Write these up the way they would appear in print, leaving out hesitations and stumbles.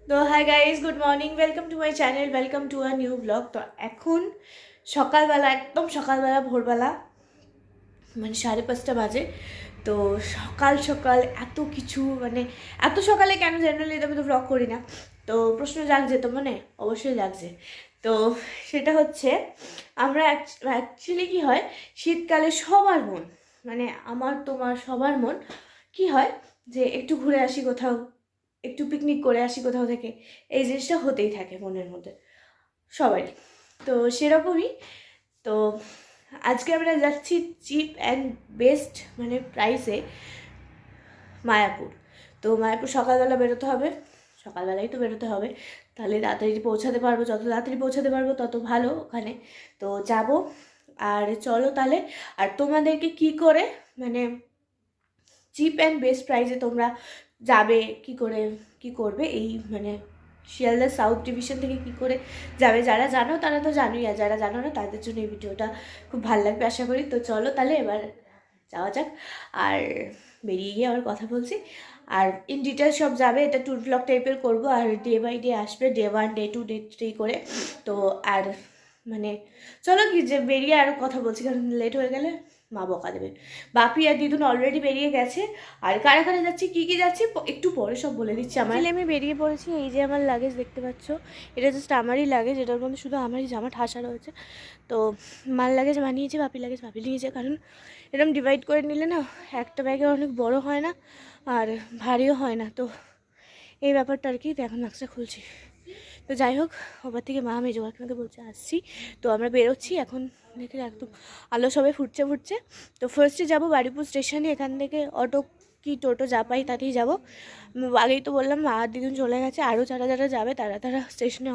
তো hi guys, good morning, welcome to my channel, welcome to a new blog. তো এখন সকালবেলা, একদম সকালবেলা, ভোরবেলা, মানে 5:30 বাজে। তো সকাল সকাল এত কিছু, মানে এত সকালে কেন জেনারেলি আমি তো ব্লগ করি না। তো প্রশ্ন জাগছে তো, মানে অবশ্যই জাগছে। তো সেটা হচ্ছে, আমরা অ্যাকচুয়ালি কী হয়, শীতকালে সবার মন, মানে আমার তোমার সবার মন কি হয় যে একটু ঘুরে আসি কোথাও, একটু পিকনিক করে আসি কোথাও থেকে। এই জিনিসটা হতেই থাকে মনের মধ্যে সবারই। তো সেরকমই। তো আজকে আমরা যাচ্ছি চিপ অ্যান্ড বেস্ট মানে প্রাইসে মায়াপুর। তো মায়াপুর সকালবেলা বেরোতে হবে, সকালবেলাই তো বেরোতে হবে, তাহলে তাড়াতাড়ি পৌঁছাতে পারবো। যত তাড়াতাড়ি পৌঁছাতে পারবো তত ভালো ওখানে। তো যাব, আর চলো তাহলে। আর তোমাদেরকে কি করে, মানে চিপ অ্যান্ড বেস্ট প্রাইসে তোমরা যাবে, কি করে কি করবে, এই মানে শিয়ালদা সাউথ ডিভিশন থেকে কি করে যাবে, যারা জানো তারা তো জানোই, আর যারা জানো না তাদের জন্য এই ভিডিওটা খুব ভালো লাগবে আশা করি। তো চলো তাহলে এবার যাওয়া যাক, আর বেরিয়ে গিয়ে আবার কথা বলছি। আর ইন ডিটেলস সব যাবে, এটা ট্যুর ব্লগ টাইপের করবো, আর ডে বাই ডে আসবে, ডে 1, ডে 2, ডে 3 করে। তো আর মানে চলো কি যে বেরিয়ে আরও কথা বলছি, কারণ লেট হয়ে গেলে মা বকা দেবে। বাপি আর দিদুন অলরেডি বেরিয়ে গেছে, আর কারে কারে যাচ্ছি কী কী যাচ্ছি একটু পরে সব বলে দিচ্ছি। আমি বেরিয়ে পড়েছি। এই যে আমার লাগেজ দেখতে পাচ্ছ, এটা জাস্ট আমারই লাগেজ, এটার মধ্যে শুধু আমারই জামা ঠাসা রয়েছে। তো মার লাগেজ বানিয়েছে, বাপি লাগেজ বাপি নিয়েছে, কারণ এরকম ডিভাইড করে নিলে না একটা ব্যাগে অনেক বড় হয় না আর ভারীও হয় না। তো এই ব্যাপারটা আর কি। তো এখন মাস্কটা খুলছি। তো যাই হোক, ওবার থেকে মা মেজো কাকিমাকে বলছে আসছি। তো আমরা বেরোচ্ছি এখন, দেখে একদম আলো সবে ফুটছে। তো ফার্স্টে যাব বাড়িপুর স্টেশনে, এখান থেকে অটো কি টোটো যা পাই তাতেই যাবো। আগেই তো বললাম মা আর দিদুন চলে গেছে, আরও যারা যারা যাবে তারা স্টেশনে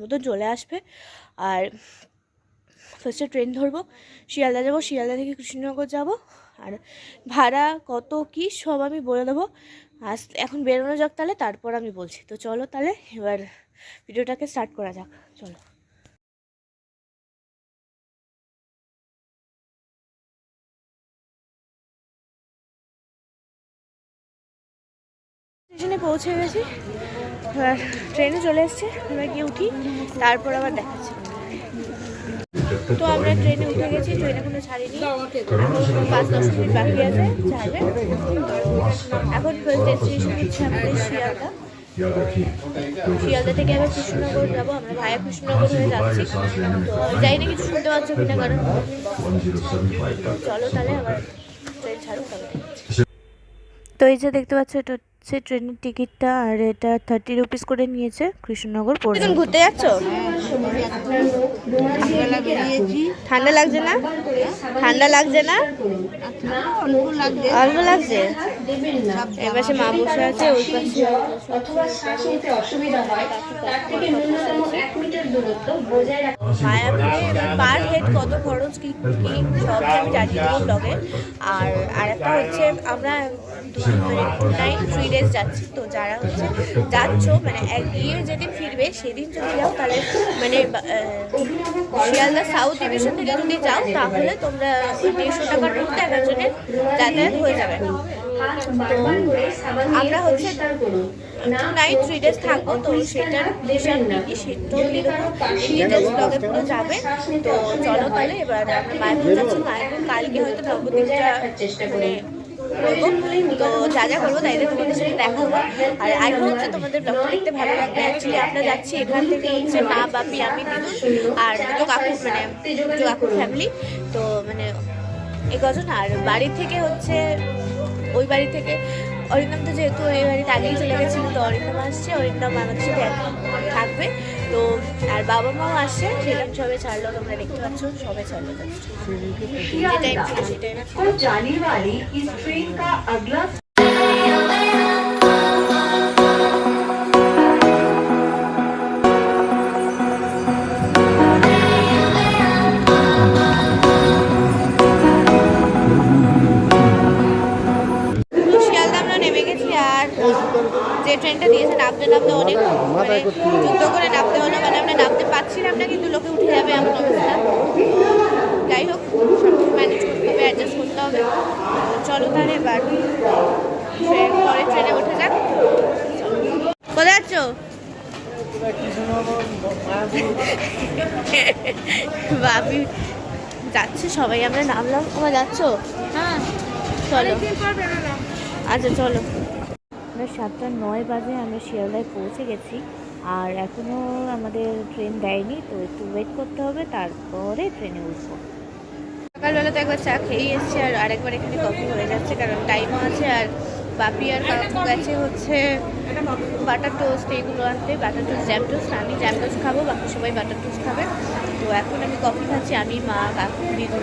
মতো চলে আসবে। আর ফার্স্টে ট্রেন ধরবো, শিয়ালদা যাবো, শিয়ালদা থেকে কৃষ্ণনগর যাব। আর ভাড়া কত কি সব আমি বলে দেবো। এখন বেরোনো যাক তাহলে, তারপর আমি বলছি। তো চলো তাহলে এবার ভিডিওটাকে স্টার্ট করা যাক, চলো। স্টেশনে পৌঁছে গেছি, এবার ট্রেনে চলে এসছে, আমরা গিয়ে উঠি, তারপর আবার দেখাচ্ছি। তো আমরা ট্রেনে উঠে গেছি, ট্রেন এখনো ছাড়িনি, এখন 5-10 মিনিট বাকি আছে ছাড়বে। এখন ফার্স্ট ডেস্টিনেশন হচ্ছে আমাদের শিয়ালদা। শিয়ালদা থেকে আবার কৃষ্ণনগর যাবো, আমরা ভায়া কৃষ্ণনগর হয়ে যাচ্ছি। তো যাই না কিছু শুনতে পাচ্ছ কিনা, কারণ চলো তাহলে আবার ট্রেন ছাড়ুক তবে। তো এই যে দেখতে পাচ্ছ, এটা হচ্ছে ট্রেনের টিকিটটা, আর এটা 30 রুপিস করে নিয়েছে কৃষ্ণনগর পর্যন্ত। তুমি ঘুরতে যাচ্ছ? ঠান্ডা লাগছে না? ঠান্ডা লাগছে না? অল্প লাগছে। এর পাশে মা বসে আছে, ওই পাশে পার হেড কত খরচ কি সব আমি জানিয়ে দেবো ব্লগে। আর একটা হচ্ছে, আমরা 2 নাইট 3 ডেজ যাচ্ছি। তো যারা হচ্ছে যাচ্ছ, মানে গিয়ে যেদিন ফিরবে সেদিন যদি যাও, তাহলে মানে শিয়ালদা সাউথ ডিভিশন থেকে যদি যাও, তাহলে তোমরা 150 টাকার মধ্যে একজনের যাতায়াত হয়ে যাবে। আমরা হচ্ছে 2 নাইট 3 ডেজ থাকবো। তো সেটার হিসাব কি সেটাও ডিটেলস ব্লগে পুরো যাবে। তো চলো তাহলে এবার আমরা মায়াপুর যাচ্ছি। মায়াপুর কালকে হয়তো নবদ্বীপটা মানে করবো। তো যা যা করবো তাই তোমাদের সাথে দেখাবো। আর আই হোপ যে তোমাদের ব্লগটা দেখতে ভালো লাগবে। অ্যাকচুয়ালি আমরা যাচ্ছি এখান থেকে হচ্ছে মা, বাপি, আমি, দিদুন আর দুটো কাকুর, মানে দুটো কাকুর ফ্যামিলি। তো মানে এই কজন। আর বাড়ি থেকে হচ্ছে, ওই বাড়ি থেকে অরিন্দম তো যেহেতু এই বাড়িতে আগেই চলে গেছিলো, তো অরিন্দম আসছে, অরিন্দম আমাদের সাথে থাকবে। তো আর বাবা মাও আসছে, সেটা সবে ছাড়লো, তোমরা দেখতে পাচ্ছ সবে ছাড়লো। যে ট্রেনটা দিয়েছে নামতে অনেক মানে যুদ্ধ করে নামতে হলো, মানে আমরা নামতে পারছিলাম না, কিন্তু লোকে উঠে যাবে এমন অবস্থা। যাই হোক, সব কিছু ম্যানেজ করতে হবে, অ্যাডজাস্ট করতে হবে। চলো তাহলে এবার পরে ট্রেনে উঠে যাক। কোথায় যাচ্ছ? বাপি যাচ্ছে, সবাই আমরা নামলাম। আমার যাচ্ছ? হ্যাঁ চলো। আচ্ছা চলো। আমরা 7:09 বাজে আমরা শিয়ালদায় পৌঁছে গেছি, আর এখনও আমাদের ট্রেন দেয়নি, তো একটু ওয়েট করতে হবে, তারপরে ট্রেনে উঠবো। সকালবেলা তো একবার চা খেয়েই এসছি, আর আরেকবার এখানে কফি হয়ে যাচ্ছে কারণ টাইমও আছে। আর বাপি আর কাকু গেছে হচ্ছে বাটার টোস্ট এগুলো আনতে, বাটার টোস্ট, জ্যাম টোস্ট। আমি জ্যাম টোস্ট খাবো, বাকি সবাই বাটার টোস্ট খাবে। তো এখন আমি কফি খাচ্ছি, আমি, মা, কাকু, দিদু,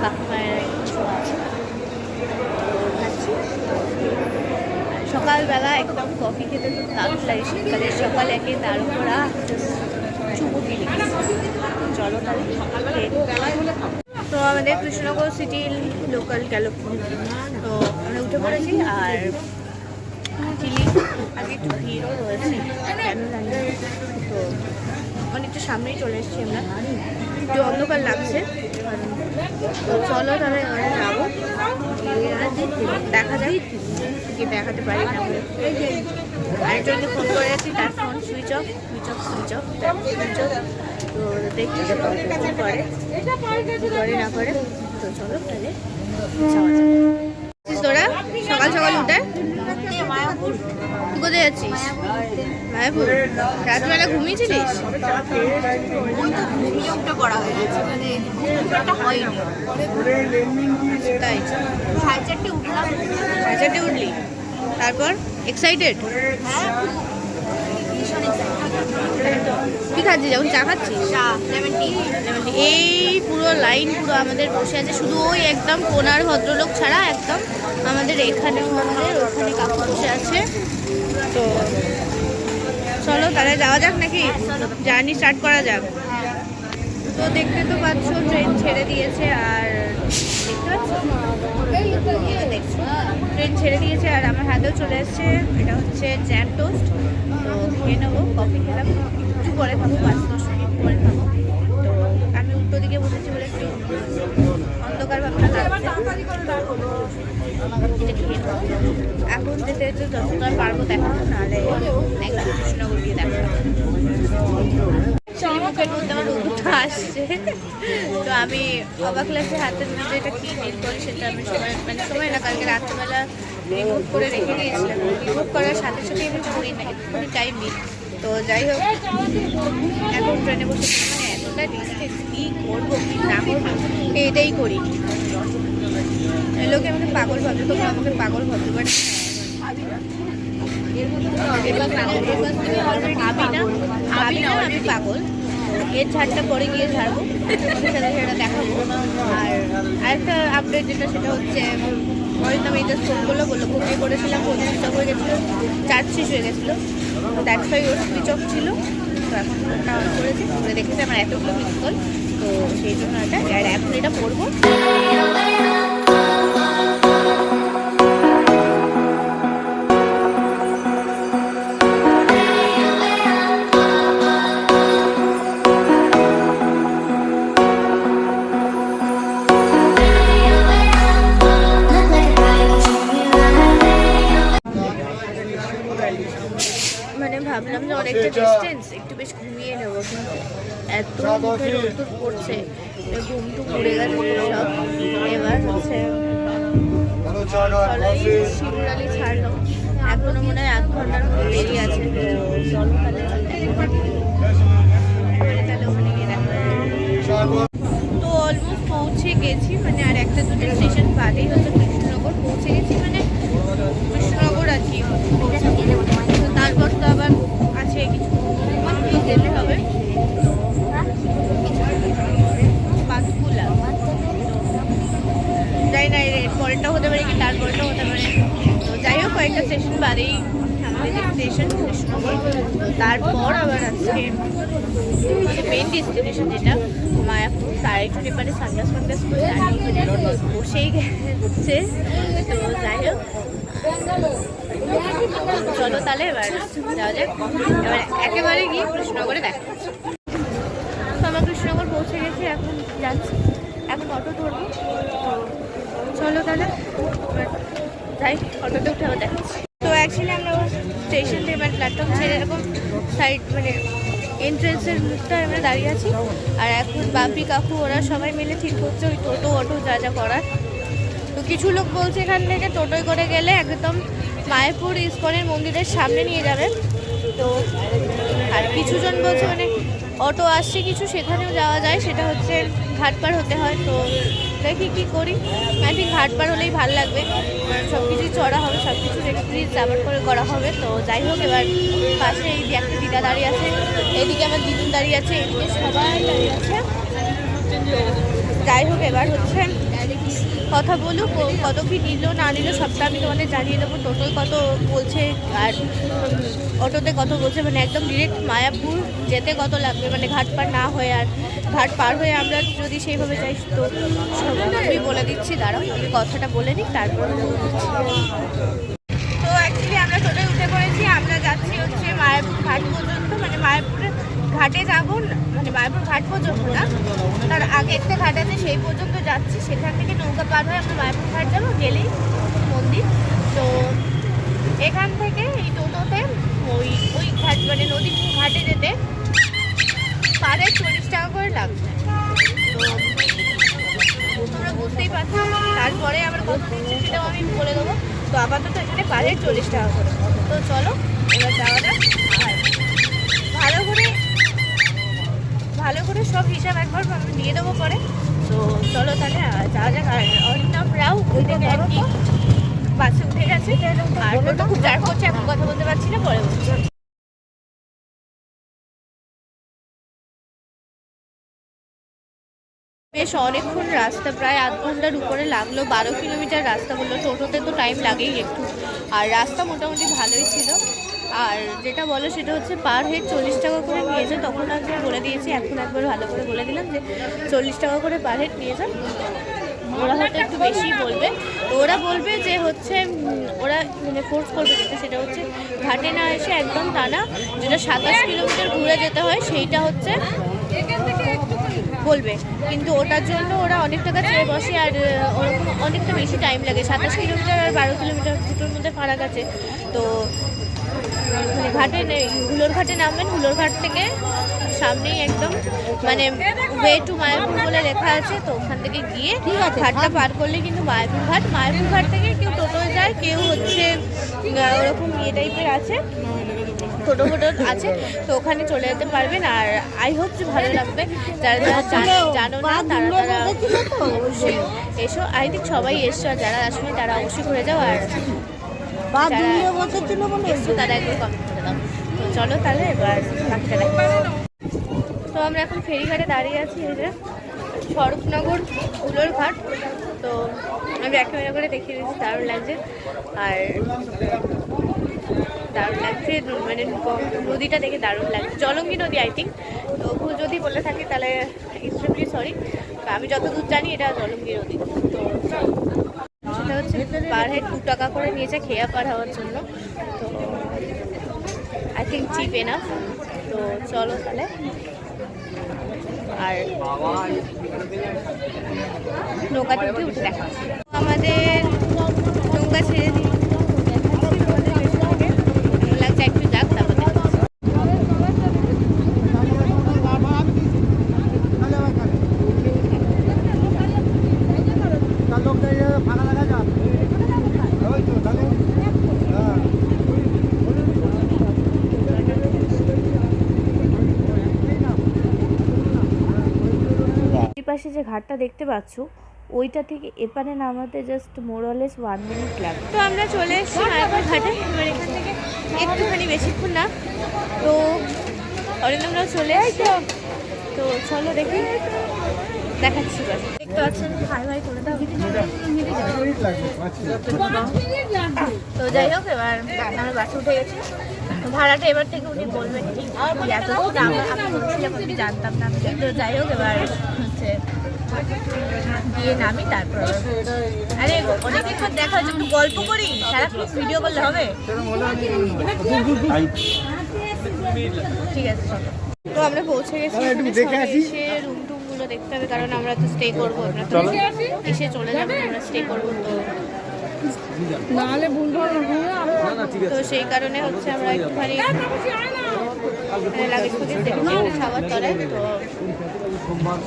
কাকুমায়ের কিছু আছে খাচ্ছি। সকালবেলা একদম কফি খেতে তো দারুণ লাগে, শীতকালের সকাল একে, তার উপর চুমুকি লিখে। চলো তাহলে। তো আমাদের কৃষ্ণনগর সিটি লোকাল গেল, তো আমরা উঠে পড়েছি। আর চিলি আগে একটু ভিড়ও রয়েছে, কেন জানি না। তো অনেকটা সামনেই চলে এসেছি আমরা, একটু অন্ধকার লাগছে। তো চলো তাহলে আমরা যাবো, দেখা যায় কি দেখাতে পারি না। আরেকজনকে ফোন করে আছি, তার ফোন সুইচ অফ। তো দেখি ফোন করে না করে। তো চলো তাহলে তোরা সকাল সকাল উঠে মায়াপুর কোথায় যাচ্ছিস? মায়াপুর রাতবেলা ঘুমিয়েছিলিস? করা হয়ে গেছে, মানে হয়নি তাই। 4:30 উঠলাম। 4:30 উঠলি, তারপর এক্সাইটেড? হ্যাঁ কি খাচ্ছিস এখন? চা খাচ্ছিস? এই পুরো লাইন পুরো আমাদের বসে আছে, শুধু ওই একদম কোনার ভদ্রলোক ছাড়া একদম আমাদের এখানে আমাদের ওখানে কাকু বসে আছে। তো চলো তাহলে যাওয়া যাক নাকি, জার্নি স্টার্ট করা যাক। তো দেখতে তো পাচ্ছ ট্রেন ছেড়ে দিয়েছে, আর দেখতে পাচ্ছ দেখছো ট্রেন ছেড়ে দিয়েছে, আর আমার হাতেও চলে এসছে। এটা হচ্ছে জ্যাম টোস্ট। তো খেয়ে নেবো, কফি খেলাম, একটু পরে খাবো, 5-10 মিনিট পরে খাবো। তো আমি উল্টো দিকে বসেছি বলে একটু অন্ধকার ভাবনা লাগছে। এখন যেতে যেতে যতটা পারবো দেখাবো, নাহলে একদম কৃষ্ণনগর গিয়ে দেখাবো। মুখের মধ্যে আমার রোদটা আসছে, তো আমি অবাক লাগছে হাতের মধ্যে এটা কি মিল করে, সেটা আমি সময় না, কালকে রাত্রেবেলা রিমুভ করে রেখে দিয়েছিলাম। রিমুভ করার সাথে সাথে আমি করি না, একটুখানি টাইম দিই। তো যাই হোক, এখন ট্রেনে বসে মানে এতটা ডিস্টেন্স, কী করবো কী না করবো এটাই করি। লোকে আমাকে পাগল ভাবছে, তোমরা আমাকে পাগল ভাবছো, বাট ভাবি না আমি পাগল। এর ঝাড়টা পরে গিয়ে ঝাড়বো, সেটা দেখাবো। আর আরেকটা আপডেট যেটা, সেটা হচ্ছে অরিন্দম এই যে ফোন বললো ঘুমিয়ে পড়েছিলাম, ফোন সুইচ অফ হয়ে গেছিলো, চার্জ শেষ হয়ে গেছিলো। তো that's why or switch off ছিল। তো এখন ফোনটা অন করেছি, করে দেখেছি আমার এতগুলো মিস কল, তো সেই জন্য এটা। আর এখন এটা পড়বো। মানে ভাবলাম যে অনেকটা ডিস্টেন্স, একটু বেশ ঘুমিয়ে নেবো, কিন্তু এত মুখে রোদ পড়ছে, ঘুমটুক উড়ে গেছে সব। এবার হচ্ছে শিবরালি ছাড়লো, এখনো মনে হয় 1 ঘন্টার মতো দেরি আছে। চলো তাহলে ওখানে গিয়ে দেখা। তো অলমোস্ট পৌঁছে গেছি, মানে আর 1-2 স্টেশন বাদেই হচ্ছে কৃষ্ণনগর পৌঁছে গেছি, মানে কৃষ্ণনগর আর কি। তারপর তো আবার আছে কিছু যেতে হবে, পাঁচকুলা। যাই না, এর পরেরটা হতে পারে কি তারপরেটা হতে পারে। তো যাই হোক, কয়েকটা স্টেশন বাদেই আমাদের যে স্টেশন কৃষ্ণনগর। তারপর আবার আজকে মেন ডেস্টিনেশন যেটা মায়াপুর, তার একটু পেপারে সানগ্লাস করে বসেই গেছে। তো যাই হোক, চলো তাহলে এবার যাওয়া যাক। এবার একেবারে গিয়ে কৃষ্ণনগরে দেখা। তো আমরা কৃষ্ণনগর পৌঁছে গেছি, এখন যাচ্ছি, এখন অটো ধরবো। তো চলো তাহলে এবার যাই, অটোতে উঠে আবার দেখাচ্ছি। তো অ্যাকচুয়ালি আমরা স্টেশন থেকে মানে প্ল্যাটফর্ম ছেড়ে এরকম সাইড মানে এন্ট্রেন্সের মুখটা আমরা দাঁড়িয়ে আছি। আর এখন বাপি কাকু ওরা সবাই মিলে ঠিক করছে ওই টোটো অটো যা যা করার। তো কিছু লোক বলছে এখান থেকে টোটোয় করে গেলে একদম মায়াপুর ইস্কনের মন্দিরের সামনে নিয়ে যাবে। তো আর কিছুজন বলছে মানে অটো আসছে কিছু, সেখানেও যাওয়া যায়, সেটা হচ্ছে ঘাট পার হতে হয়। তো দেখি কী করি। আই থিঙ্ক ঘাট পার হলেই ভালো লাগবে, সব কিছুই চড়া হবে, সব কিছু এক্সপিরিয়েন্স আবার করে করা হবে। তো যাই হোক, এবার পাশে এই একটা দিদা দাঁড়িয়ে আছে, এদিকে আমার দিদুন দাঁড়িয়ে আছে, এদিকে সবাই দাঁড়িয়ে আছে। যাই হোক, এবার হচ্ছে কথা বলুক, কত কি নিল না নিল সবটা আমি তোমাদের জানিয়ে দেবো। টোটোয় কত বলছে আর অটোতে কত বলছে, মানে একদম ডিরেক্ট মায়াপুর যেতে কত লাগবে, মানে ঘাট পার না হয়ে। আর ঘাট পার হয়ে আমরা যদি সেইভাবে যাই তো সবই বলে দিচ্ছি। দাঁড়াও আমি কথাটা বলে নিই, তারপর তো অ্যাকচুয়ালি আমরা টোটোয় উঠে পড়েছি। আমরা যাচ্ছি হচ্ছে মায়াপুর ঘাট পর্যন্ত, মানে মায়াপুরের ঘাটে যাবো, মানে মায়াপুর ঘাট পর্যন্ত না, তার আগে একটা ঘাট আছে সেই পর্যন্ত যাচ্ছি। সেখান থেকে নৌকা পার হয়ে আমরা মায়াপুর ঘাট যাবো, গেলেই মন্দির। তো এখান থেকে এই টোটোতে ওই ওই ঘাট মানে নদীর ঘাটে যেতে পারে 40 টাকা করে লাগবে। তো তোমরা বুঝতেই পারছো, তারপরে আবার কত দিচ্ছে সেটাও আমি বলে দেবো। তো আপাতত এখানে পারে 40 টাকা করে। তো চলো এবার যাওয়া যাক। আর ভালো করে সব হিসাব একবার আমি দিয়ে দেবো পরে। তো চলো তাহলে যাওয়া যাক। আর অরিন্দম রাও ওই থেকে আর কি বাসে উঠে গেছে, আর টোটো খুব জার্ক করছে, এখন কথা বলতে পারছি না, পরে বলছি। বেশ অনেকক্ষণ রাস্তা, প্রায় আধ ঘন্টার উপরে লাগলো। 12 কিলোমিটার রাস্তা বললো, টোটোতে তো টাইম লাগেই একটু। আর রাস্তা মোটামুটি ভালোই ছিল। আর যেটা বলো সেটা হচ্ছে পার হেড 40 টাকা করে নিয়েছে। তখন একবার বলে দিয়েছি, এখন একবার ভালো করে বলে দিলাম যে 40 টাকা করে পার হেড নিয়েছে। ওরা হয়তো একটু বেশি বলবে, তো ওরা বলবে যে হচ্ছে ওরা মানে ফোর্স করবে যেতে, সেটা হচ্ছে ঘাটে না এসে একদম টানা যেটা 27 কিলোমিটার ঘুরে যেতে হয় সেইটা হচ্ছে বলবে। কিন্তু ওটার জন্য ওরা অনেক টাকা চেয়ে বসে, আর ওরকম অনেকটা বেশি টাইম লাগে। 27 কিলোমিটার আর 12 কিলোমিটার দুটোর মধ্যে ফারাক আছে। তো মানে ঘাটে হুলোর ঘাটে নামবেন, হুলোর ঘাট থেকে সামনেই একদম মানে ওয়ে টু মায়াপুর বলে লেখা আছে। তো ওখান থেকে গিয়ে ঘাটটা পার করলে কিন্তু মায়াপুর ঘাট। মায়াপুর ঘাট থেকে কেউ টোটোয় যায়, কেউ হচ্ছে ওরকম ইয়ে টাইপের আছে, টোটো ফোটো আছে, তো ওখানে চলে যেতে পারবেন। আর আই হোপ যে ভালো লাগবে। যারা যারা জানো না তারা তারা অবশ্যই এসো। আই থিঙ্ক সবাই এসছো, আর যারা আসবে তারা অবশ্যই ঘুরে যাও। আর তারা একবার কমেন্ট করে দাও। তো চলো তাহলে এবার বাকিটা দেখো। তো আমরা এখন ফেরিঘাটে দাঁড়িয়ে আছি, এই যে স্বরূপনগর হুলোর ঘাট। তো আমি এক ক্যামেরা করে দেখিয়ে দিচ্ছি, দারুণ লাগছে। আর দারুণ লাগছে, মানে নদীটা দেখে দারুণ লাগছে। জলঙ্গি নদী আই থিঙ্ক, তো ভুল যদি বলে থাকি তাহলে এক্সট্রিমলি সরি। আমি যতদূর জানি এটা জলঙ্গি নদী। তো সেটা হচ্ছে পার হেড 2 টাকা করে নিয়েছে খেয়া পার হওয়ার জন্য। তো আই থিঙ্ক চিপ এনাফ। তো চলো তাহলে। আর নৌকাতে উঠে দেখা আমাদের নৌকা ছেড়ে দিই, লাগছে একটু যাক তারপর পাশে যে ঘাটটা দেখতে পাচ্ছ ওইটা থেকে এপারে নামাতে জাস্ট মোরলেস 1 মিনিট লাগে। তো আমরা চলে এসেছি মায়াপুর ঘাটে। এবার এখান থেকে একটুখানি বেশিক্ষণ না, তো অরিন্দমরাও চলে আসছে। তো চলো দেখি, দেখাচ্ছি। দেখতে পাচ্ছেন ভাই ভাই করে দাও। তো যাই হোক, এবার আমরা বাসে উঠে গেছি। ভাড়াটা এবার থেকে উনি বলবেন, ঠিক এতক্ষণ আমি বলছিলাম আমি জানতাম না। তো যাই হোক, এবার হচ্ছে গিয়ে নামি, তারপর আরে অনেকক্ষণ দেখা হচ্ছে, একটু গল্প করি, সারাক্ষণ ভিডিও করলে হবে? ঠিক আছে চলো। তো আমরা পৌঁছে গেছি, এসে রুম টুমগুলো দেখতে হবে, কারণ আমরা তো স্টে করবো, আমরা তো এসে চলে যাবো, আমরা স্টে করবো। তো তো সেই কারণে হচ্ছে আমরা একটুখানি লাগেজ ফাগেজ দেখছি খাবার তলায়। তো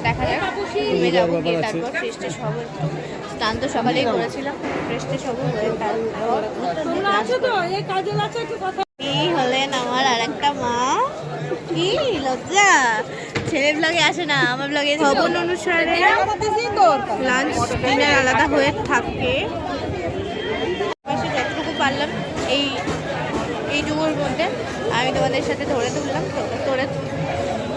দেখা যাক ঘুমে যাবো গিয়ে তারপর ফ্রেশ ট্রেশ হবো। একটু স্নান তো সকালেই করেছিলাম, ফ্রেশ ট্রেশ হবো হয়ে তারপর কি হলেন আমার আর একটা মা। কি লজ্জা, ছেলের ব্লগে আসে না, আমার ব্লগে ভবন অনুসারে লাঞ্চ ডিনার আলাদা হয়ে থাকে। যতটুকু পারলাম এইটুকুর মধ্যে আমি তোমাদের সাথে ধরে তুললাম,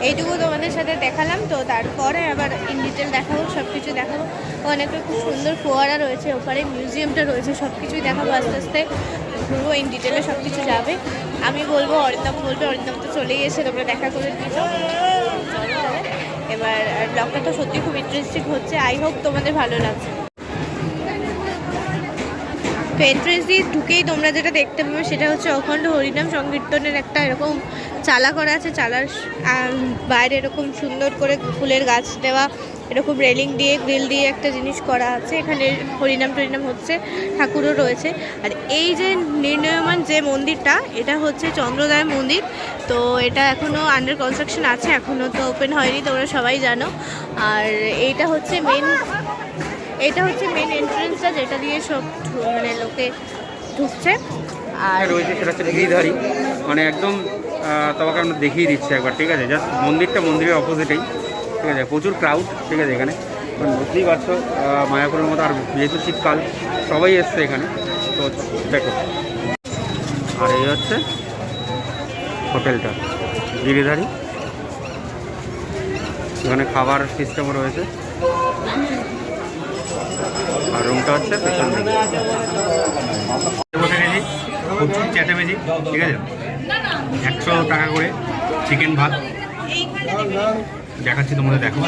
এইটুকু তোমাদের সাথে দেখালাম। তো তারপরে আবার ইন ডিটেল দেখাবো, সব কিছু দেখাবো। অনেকটা খুব সুন্দর ফোয়ারা রয়েছে, ওপারে মিউজিয়ামটা রয়েছে, সব কিছুই দেখাবো। আস্তে আস্তে ঘুরবো, ইন ডিটেলে সব কিছু যাবে। আমি বলবো, অরিন্দম বলবে, অরিন্দম তো চলেই এসে তোমরা দেখা করে দিয়েছো। এবার ব্লগটা তো সত্যি খুব ইন্টারেস্টিং হচ্ছে, আই হোপ তোমাদের ভালো লাগছে। তো এন্ট্রেন্স দিয়ে ঢুকেই তোমরা যেটা দেখতে পাবে সেটা হচ্ছে অখণ্ড হরিনাম সংকীর্তনের একটা এরকম চালা করা আছে। চালার বাইরে এরকম সুন্দর করে ফুলের গাছ দেওয়া, এরকম রেলিং দিয়ে গ্রিল দিয়ে একটা জিনিস করা আছে। এখানে হরিনাম টরিনাম হচ্ছে, ঠাকুরও রয়েছে। আর এই যে নির্ণয়মান যে মন্দিরটা, এটা হচ্ছে চন্দ্রোদয় মন্দির। তো এটা এখনও আন্ডার কনস্ট্রাকশন আছে, এখনও তো ওপেন হয়নি, তোমরা সবাই জানো। আর এইটা হচ্ছে মেন এন্ট্রেন্সটা, যেটা দিয়ে সব মানে লোকে ঢুকছে। আর রয়েছে সেটা হচ্ছে গিরিধারী, মানে একদম তোমাকে আমরা দেখিয়ে দিচ্ছি একবার, ঠিক আছে? জাস্ট মন্দিরের অপোজিটেই, ঠিক আছে? প্রচুর ক্রাউড, ঠিক আছে? এখানে বুঝতেই পারছো মায়াপুরের মতো। আর যেহেতু শীতকাল, সবাই এসছে এখানে। তো দেখো, আর এই হচ্ছে হোটেলটা গিরিধারী। এখানে খাবার সিস্টেমও রয়েছে। আর রুমটা হচ্ছে পেছন দিকে। বসে গেছি, প্রচুর চেঁচামেচি, ঠিক আছে? 100 টাকা করে চিকেন ভাত দেখাচ্ছি তোমাদের, দেখো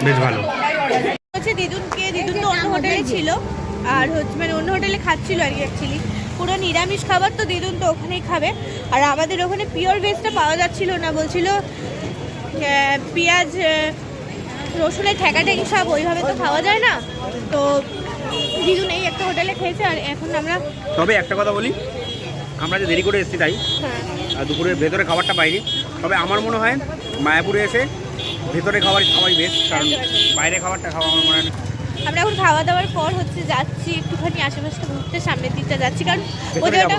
বেশ ভালো হচ্ছে। দিদুন তো অন্য হোটেলে ছিল, আর হচ্ছে মানে অন্য হোটেলে খাচ্ছিল আর কি। অ্যাকচুয়ালি পুরো নিরামিষ খাবার, তো দিদুন তো ওখানেই খাবে। আর আমাদের ওখানে পিওর ভেজটা পাওয়া যাচ্ছিল না, বলছিল পেঁয়াজ রসুনের ঠেকাঠেকি সব ওইভাবে তো খাওয়া যায় না। তো দিদুন এই একটা হোটেলে খেয়েছে। আর এখন আমরা, তবে একটা কথা বলি, আমরা যে দেরি করে এসেছি তাই আর দুপুরের ভেতরে খাবারটা পাইনি। তবে আমার মনে হয় মায়াপুরে এসে ভেতরে খাওয়াই বেস্ট, কারণ বাইরে খাবারটা খাওয়া আমার মনে হয় না। আমরা এখন খাওয়া দাওয়ার পর হচ্ছে যাচ্ছি একটুখানি আশেপাশে ঘুরতে, সামনের দিকটা যাচ্ছি, কারণ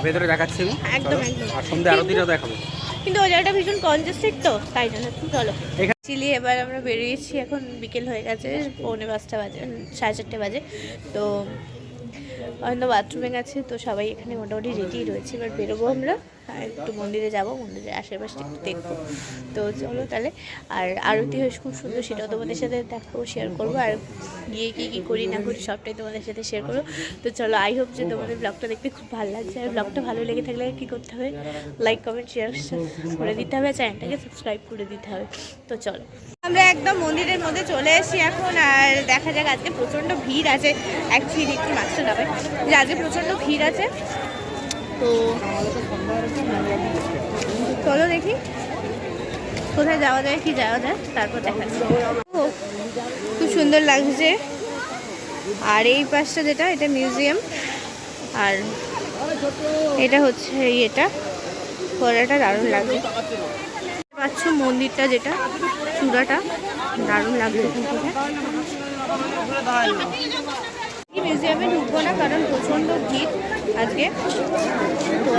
ভেতরে দেখাচ্ছি একদম। আর সন্ধ্যা আরতিটাও দেখাবো, কিন্তু ওই জায়গাটা ভীষণ কনজেস্টেড, তো তাই জন্য। চলো চিলি, এবার আমরা বেরিয়েছি। এখন বিকেল হয়ে গেছে, 4:45 বাজে, 4:30 বাজে। তো হয়তো বাথরুমে গেছে, তো সবাই এখানে মোটামুটি রেডি রয়েছে। এবার বেরোবো আমরা, একটু মন্দিরে যাবো, মন্দিরের আশেপাশে একটু দেখবো। তো চলো তাহলে। আর আরতি হয় খুব সুন্দর, সেটাও তোমাদের সাথে দেখাবো, শেয়ার করবো। আর গিয়ে কী করি না করি সবটাই তোমাদের সাথে শেয়ার করবো। তো চলো, আই হোপ যে তোমাদের ব্লগটা দেখতে খুব ভালো লাগছে। আর ব্লগটা ভালো লেগে থাকলে কী করতে হবে, লাইক কমেন্ট শেয়ার করে দিতে হবে, চ্যানেলটাকে সাবস্ক্রাইব করে দিতে হবে। তো চলো, আমরা একদম মন্দিরের মধ্যে চলে এসেছি এখন। আর দেখা যাক, আজকে প্রচণ্ড ভিড় আছে। অ্যাকচুয়ালি একটু মাছটা যাবে যে আজকে প্রচণ্ড ভিড় আছে। তো চলো দেখি কোথায় যাওয়া যায়, কি যাওয়া যায়, তারপর দেখাচ্ছি। খুব সুন্দর লাগছে। আর এই পাশটা যেটা, এটা মিউজিয়াম। আর এটা হচ্ছে এটা ফোয়ারাটা, দারুণ লাগছে। পাচ্ছ মন্দিরটা, যেটা চূড়াটা, দারুণ লাগছে। মিউজিয়ামে ঢুকবো না, কারণ প্রচণ্ড ভিড় আজকে। তো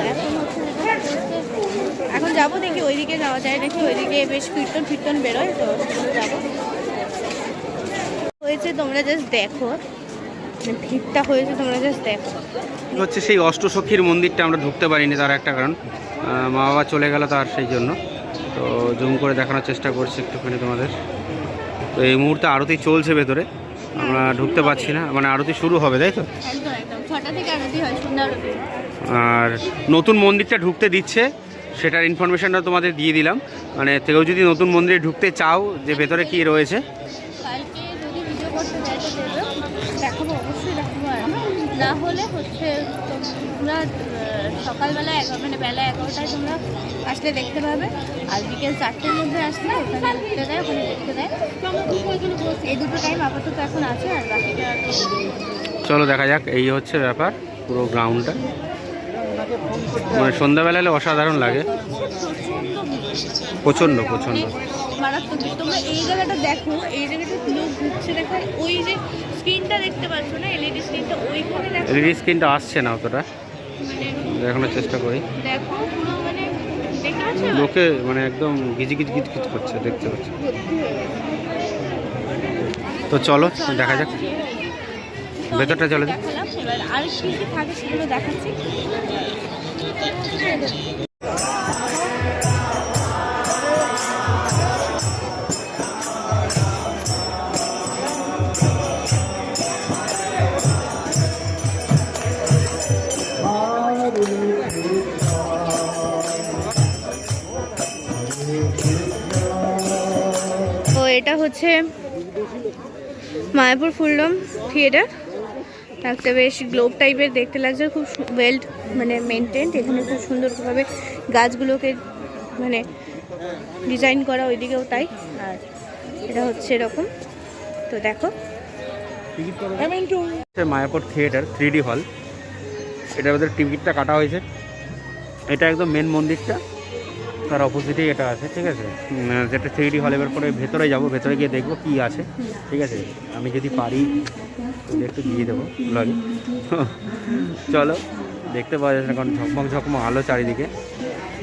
এখন যাবো, দেখি ওইদিকে যাওয়া যায় নাকি। ওইদিকে বেশ কীর্তন বেরোয়, তো যাবো। হয়েছে, তোমরা জাস্ট দেখো, ভিড়টা হয়েছে, তোমরা জাস্ট দেখো। হচ্ছে সেই অষ্টসখীর মন্দিরটা আমরা ঢুকতে পারিনি, তার একটা কারণ মা বাবা চলে গেল, তার সেই জন্য। তো জুম করে দেখানোর চেষ্টা করছি একটুখানি তোমাদের। তো এই মুহূর্তে আরতি চলছে ভেতরে, আমরা ঢুকতে পারছি না। মানে আরতি শুরু হবে, তাই তো? আর নতুন মন্দিরটা ঢুকতে দিচ্ছে, সেটার ইনফরমেশনটা তোমাদের দিয়ে দিলাম। মানে কেউ যদি নতুন মন্দিরে ঢুকতে চাও, যে ভেতরে কি রয়েছে, দেখাবো, অবশ্যই দেখাবো। আর না হলে হচ্ছে তোমরা সকালবেলা মানে বেলা 11টায় তোমরা আসলে দেখতে পাবে, আর বিকেল 4টের মধ্যে আসলে ওখানে দেখতে দেয়, ওখানে দেখতে দেয়। এই দুটো টাইম আপাতত এখন আছে, আর বাকিটা চলো দেখা যাক। এই হচ্ছে ব্যাপার পুরো গ্রাউন্ডটা, মানে সন্ধ্যাবেলা এলে অসাধারণ লাগে, প্রচণ্ড প্রচণ্ড মারাত্মক। তোমরা এই জায়গাটা দেখো, এই জায়গাটা লোক ঘুরছে দেখো, ওই যে স্ক্রিনটা দেখতে পাচ্ছ না, এলইডি স্ক্রিনটা, ওইখানে দেখো। এলইডি স্ক্রিনটা আসছে না অতটা, দেখানোর চেষ্টা করি। দেখো পুরো মানে দেখতে পাচ্ছ লোকে মানে একদম গিজগিজ করছে, দেখতে পাচ্ছি। তো চলো দেখা যাক ভেতরটা, চলো দেখালাম। এবার আর কি কি থাকে সেগুলো দেখাচ্ছি। তো এটা হচ্ছে মায়াপুর ফুলডম থিয়েটার, একটা বেশ গ্লোব টাইপের দেখতে লাগছে, খুব ওয়েল মানে মেনটেন্ড। এখানে খুব সুন্দরভাবে গাছগুলোকে মানে ডিজাইন করা, ওইদিকেও তাই। আর এটা হচ্ছে এরকম, তো দেখো মায়াপুর থিয়েটার 3D হল, এটা ওদের টিকিটটা কাটা হয়েছে। এটা একদম মেন মন্দিরটা, তার অপোজিটেই এটা আছে, ঠিক আছে। যেটা 3D হল। এবার পরে ভেতরে যাব, ভেতরে গিয়ে দেখবো কী আছে, ঠিক আছে। আমি যদি পারি একটু দিয়ে দেবো ব্লগে। চলো, দেখতে পাওয়া যাচ্ছে না কারণ ঝকমক ঝকমক আলো চারিদিকে।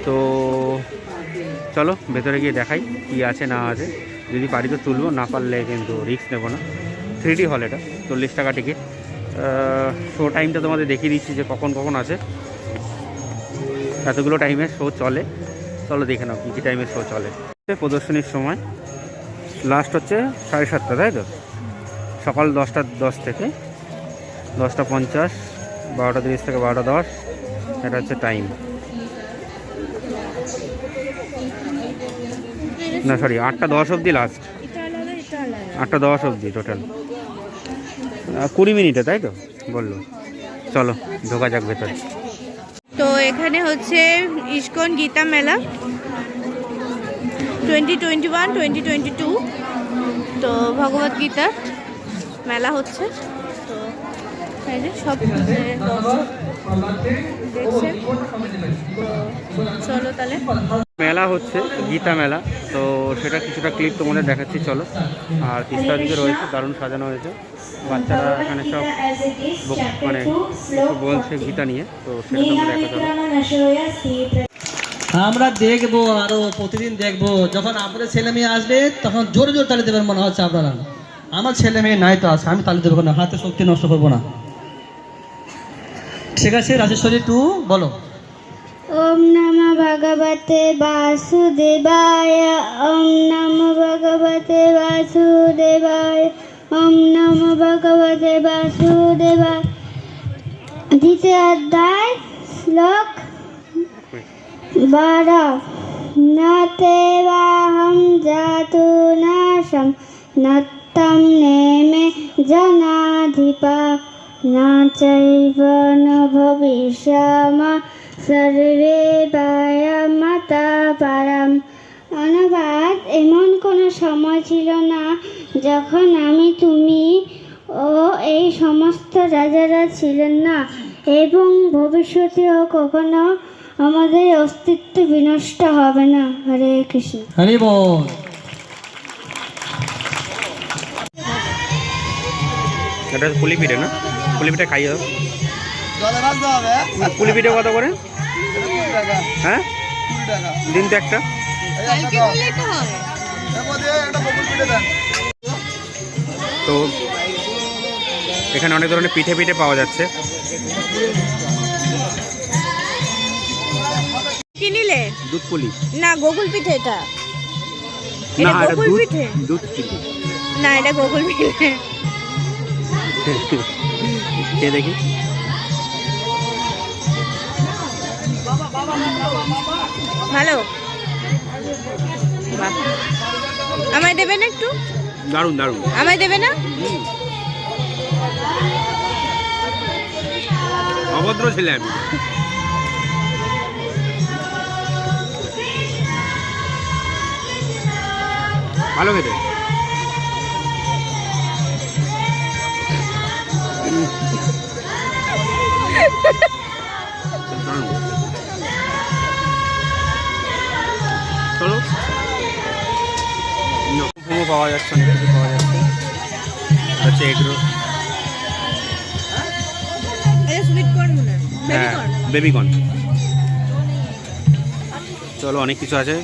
তো চলো ভেতরে গিয়ে দেখাই কী আছে না আছে, যদি পারি তো তুলবো, না পারলে কিন্তু রিস্ক নেবো না। 3D হল এটা, 40 টাকা টিকিট। শো টাইমটা তোমাদের দেখিয়ে দিচ্ছি যে কখন কখন আছে, এতগুলো টাইমে শো চলে। চলো দেখে নাও কী কী টাইমে শো চলে। প্রদর্শনীর সময় লাস্ট হচ্ছে 7:30, তাই তো? সকাল 10:10 থেকে 10:50, 12:30 থেকে 12:10, এটা হচ্ছে টাইম। না সরি, 8:10 অবধি লাস্ট, 8:10 অবধি টোটাল 20 মিনিটে, তাই তো বললো। চলো ঢোকা যাক ভেতরে। তো এখানে হচ্ছে ইস্কন গীতা মেলা 2021-2022, তো ভগবত গীতার মেলা হচ্ছে। তো এই যে সব দেখছেন, তো চলো তাহলে। মেলা হচ্ছে গীতা মেলা, তো সেটা কিছুটা ক্লিপ তোমাদের দেখাচ্ছি, চলো। আর তিস্তা দিকে রয়েছে, দারুণ সাজানো হয়েছে। বাচ্চারা এখানে সব মানে কিছু বলছে গীতা নিয়ে, তো সেটা তোমরা দেখো, চলো। আমরা দেখবো, আরো প্রতিদিন দেখবো। যখন আপনাদের ছেলে মেয়ে আসবে তখন জোরে জোরে তালি দেবেন মনে হচ্ছে আপনারা। আমার ছেলে মেয়ে নাই তো আছে, আমি তালি দেবো না, হাতে শক্তি নষ্ট করবো না। ঠিক আছে, রাজেশ্বরী 2 বলো। ওম নমঃ ভগবতে বাসুদেবায়, ওম নমঃ ভগবতে বাসুদেবায়, ওম নমঃ ভগবতে বাসুদেবায়। দ্বিতীয় অধ্যায়, শ্লোক 12। নতেবাহং জাতু নাশং নত্তম নেমে জনাধিপা না চৈব ন ভবিষ্যামা সর্বে মাতা পারাম। অনুবাদ: এমন কোনো সময় ছিল না যখন আমি, তুমি ও এই সমস্ত রাজারা ছিলেন না, এবং ভবিষ্যতেও কখনো আমাদের অস্তিত্ব বিনষ্ট হবে না। হরে কৃষ্ণ। হরি বল। এটা পুলি পিঠে না? পুলি পিঠে খাইয়ে দাও। পুলি পিঠে কত করে? হ্যাঁ, দিন তো একটা। তো এখানে অনেক ধরনের পিঠে পিঠে পাওয়া যাচ্ছে। কি নিলে? দুধ পুলি না, গোকুল পিঠে। এটা না, এটা গোকুল দুধ পিঠে। দুধ পিঠে না, এটা গোকুল পিঠে। খেয়ে দেখি। ভালো, আমায় দেবে না একটু? দারুণ দারুণ। আমায় দেবে না? অভদ্র ছেলে আমি। ভালো খেতে। চলো, মোমো পাওয়া যাচ্ছে, অনেক কিছু পাওয়া যাচ্ছে। হচ্ছে এগরোল, হ্যাঁ বেবিকর্ন। চলো, অনেক কিছু আছে,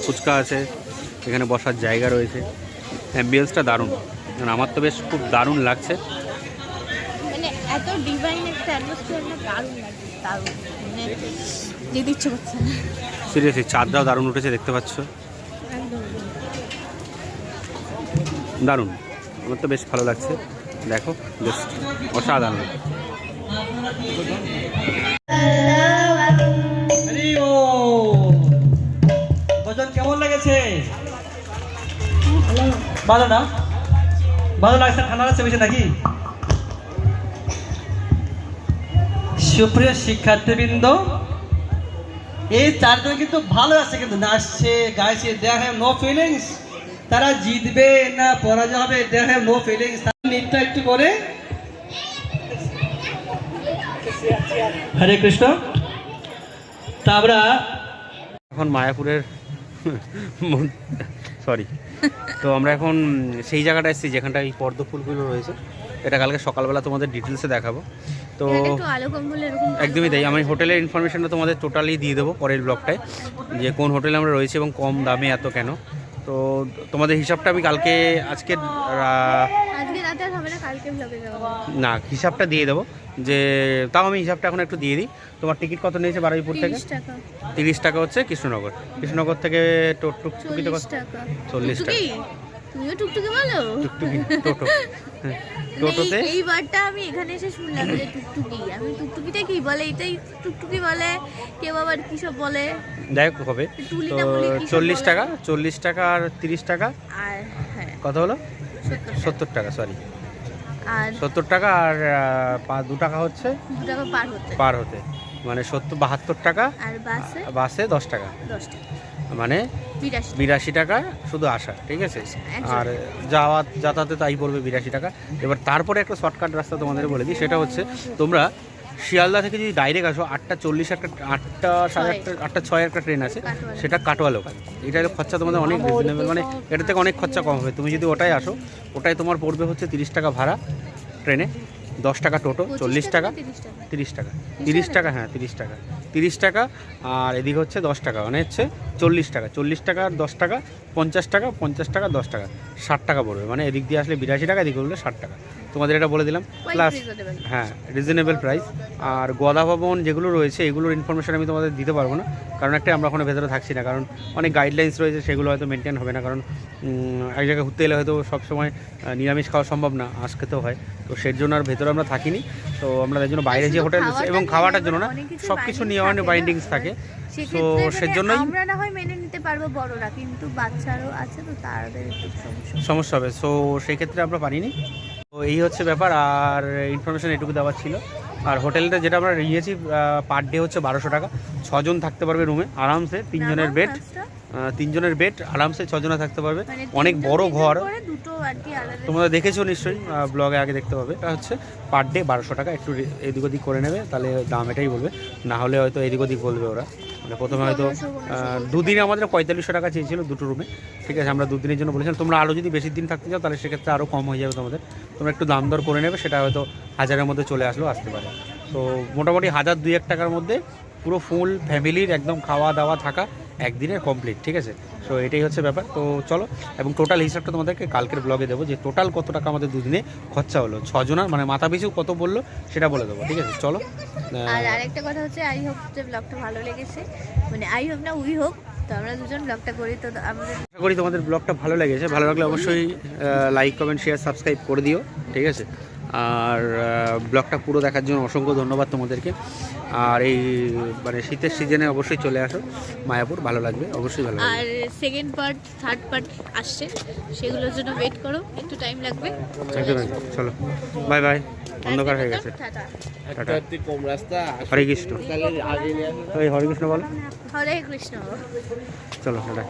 ফুচকা আছে, এখানে বসার জায়গা রয়েছে। অ্যাম্বিয়েন্সটা দারুণ, কারণ আমার তো বেশ খুব দারুণ লাগছে। মানে এত ডিভাইন একটা অ্যাটমসফিয়ার না, দারুণ লাগছে, দারুণ, মানে যেতে ইচ্ছে করছে না। সিরিয়াসলি চাঁদটাও দারুণ উঠেছে, দেখতে পাচ্ছ, একদম দারুণ। আমার তো বেশ ভালো লাগছে, দেখো বেশ অসাধারণ। ভোজন কেমন লেগেছে? ভালো না? ভালো লাগছে, ঠান্ডা লাগছে বেশি নাকি? সুপ্রিয় শিক্ষার্থীবৃন্দ, এই চারজন কিন্তু ভালো আছে, কিন্তু নাচছে গাইছে, দে হ্যাভ নো ফিলিংস। তারা জিতবে না পরাজয় হবে, দে হ্যাভ নো ফিলিংস। নৃত্য একটু করে হরে কৃষ্ণ। তা আমরা এখন মায়াপুরের সরি, তো আমরা এখন সেই জায়গাটা এসেছি যেখানটা এই পদ্ম ফুলগুলো রয়েছে। এটা কালকে সকালবেলা তোমাদের ডিটেলসে দেখাবো। তো একদমই তাই, আমি হোটেলের ইনফরমেশনটা তোমাদের টোটালি দিয়ে দেবো পরের ব্লগটায়, যে কোন হোটেলে আমরা রয়েছি এবং কম দামে এত কেন। তো তোমাদের হিসাবটা আমি কালকে আজকে না হিসাবটা দিয়ে দেবো, যে তাও আমি হিসাবটা এখন একটু দিয়ে দিই। তোমার টিকিট কত নিয়েছে বারুইপুর থেকে? 30 টাকা হচ্ছে কৃষ্ণনগর। কৃষ্ণনগর থেকে টুকটুকিতে 40 টাকা। তুমিও টুকটুকি বলো? টুকটুকি টোটো, টোটোতে এইবারটা আমি এখানে এসে শুনলাম যে টুকটুকি। আমি টুকটুকিটা কি বলে, এটাই টুকটুকি বলে, কেউ আবার কি সব বলে, দেখ হবে। তো 40 টাকা, 40 টাকা আর 30 টাকা, আর হ্যাঁ কত হলো? 70 টাকা, সরি আর 70 টাকা। আর 2 টাকা হচ্ছে 2 টাকা পার হতে, মানে 72 টাকা। আর বাসে 10 টাকা, 10 টাকা, মানে 82 টাকা শুধু আসা, ঠিক আছে। আর যাতায়াতে তাই পড়বে 82 টাকা। এবার তারপরে একটা শর্টকাট রাস্তা তোমাদের বলে দিই, সেটা হচ্ছে তোমরা শিয়ালদা থেকে যদি ডাইরেক্ট আসো 8:40 একটা 8টা 8:30 8:06 একটা ট্রেন আছে, সেটা কাটোয়া লোকাল। এটা হলো খরচা তোমাদের অনেক রিজনেবল, মানে এটা থেকে অনেক খরচা কম হবে। তুমি যদি ওটাই আসো, ওটাই তোমার পড়বে হচ্ছে 30 টাকা ভাড়া ট্রেনে, 10 টাকা টোটো, 40 টাকা, 30 টাকা, 30 টাকা, হ্যাঁ 30 টাকা, 30 টাকা। আর এদিকে হচ্ছে 10 টাকা, মানে হচ্ছে 40 টাকা, 40 টাকা আর 10 টাকা, 50 টাকা, 50 টাকা 10 টাকা, 60 টাকা পড়বে। মানে এদিক দিয়ে আসলে 82 টাকা, এদিকে হলে 60 টাকা। তোমাদের এটা বলে দিলাম, প্লাস হ্যাঁ রিজনেবল প্রাইস। আর গদা ভবন যেগুলো রয়েছে, এগুলোর ইনফরমেশন আমি তোমাদের দিতে পারবো না, কারণ একটা আমরা ওখানে ভেতরে থাকছি না, কারণ অনেক গাইডলাইন্স রয়েছে, সেগুলো হয়তো মেনটেন হবে না। কারণ এক জায়গায় ঘুরতে এলে হয়তো সবসময় নিরামিষ খাওয়া সম্ভব না, আঁশ খেতেও হয়, তো সেই জন্য আর ভেতরে আমরা থাকিনি। তো আমরা তাই জন্য বাইরে যে হোটেল এবং খাওয়াটার জন্য না, সব কিছু নিয়ে অনেক বাইন্ডিংস থাকে, তো সেজন্যই আমরা না হয় মেনে নিতে পারবো বড়রা, কিন্তু বাচ্চারাও আছে, তো তাদের একটু সমস্যা হবে। সো সেই ক্ষেত্রে আমরা পারিনি। তো এই হচ্ছে ব্যাপার, আর ইনফরমেশন এটুকু দেওয়ার ছিল। আর হোটেলটা যেটা আমরা নিয়েছি পার ডে হচ্ছে 1200 টাকা। 6 জন থাকতে পারবে রুমে আরামসে, 3 জনের বেড, 3 জনের বেড আরামসে 6 জনে থাকতে পারবে। অনেক বড় ঘর, তোমরা দেখেছো নিশ্চয়ই, ব্লগে আগে দেখতে পাবে। এটা হচ্ছে পার ডে 1200 টাকা। একটু এদিক ওদিক করে নেবে, তাহলে দাম এটাই বলবে, না হলে হয়তো এদিক ওদিক বলবে ওরা। মানে প্রথমে হয়তো 2 দিনে আমাদের 4500 টাকা চেয়েছিল দুটো রুমে, ঠিক আছে। আমরা 2 দিনের জন্য বলেছিলাম। তোমরা আরও যদি বেশি দিন থাকতে চাও, তাহলে সেক্ষেত্রে আরও কম হয়ে যাবে তোমাদের। তোমরা একটু দাম দর করে নেবে, সেটা হয়তো 1000-এর মধ্যে চলে আসতে পারে। তো মোটামুটি 1000-2-1 টাকার মধ্যে পুরো ফুল ফ্যামিলির একদম খাওয়া দাওয়া থাকা একদিনের কমপ্লিট, ঠিক আছে। সো এটাই হচ্ছে ব্যাপার। তো চলো, এবং টোটাল হিসাবটা তোমাদেরকে কালকের ব্লগে দেবো, যে টোটাল কত টাকা আমাদের 2 দিনে খরচা হলো, 6 জনের, মানে মাথা পিছু কত বললো সেটা বলে দেবো, ঠিক আছে। চলো। আর আরেকটা কথা হচ্ছে, আই হোপ যে ব্লগটা ভালো লেগেছে, মানে আই হোপ না উই হোপ, তো আমরা দুজন ব্লগটা করি, তো আমাদের আশা করি তোমাদের ব্লগটা ভালো লেগেছে। ভালো লাগলে অবশ্যই লাইক কমেন্ট শেয়ার সাবস্ক্রাইব করে দিও, ঠিক আছে। আর ব্লগটা পুরো দেখার জন্য অসংখ্য ধন্যবাদ তোমাদেরকে। আর এই মানে শীতের সিজনে অবশ্যই চলে আসো মায়াপুর, ভালো লাগবে, অবশ্যই ভালো লাগবে। আর সেকেন্ড পার্ট থার্ড পার্ট আসছে, সেগুলোর জন্য ওয়েট করো, একটু টাইম লাগবে। চলো, বাই বাই। অন্ধকার হয়ে গেছে, টাটা। কম রাস্তা। হরে কৃষ্ণ, হরে কৃষ্ণ বলো। হরে কৃষ্ণ। চলো টাটা।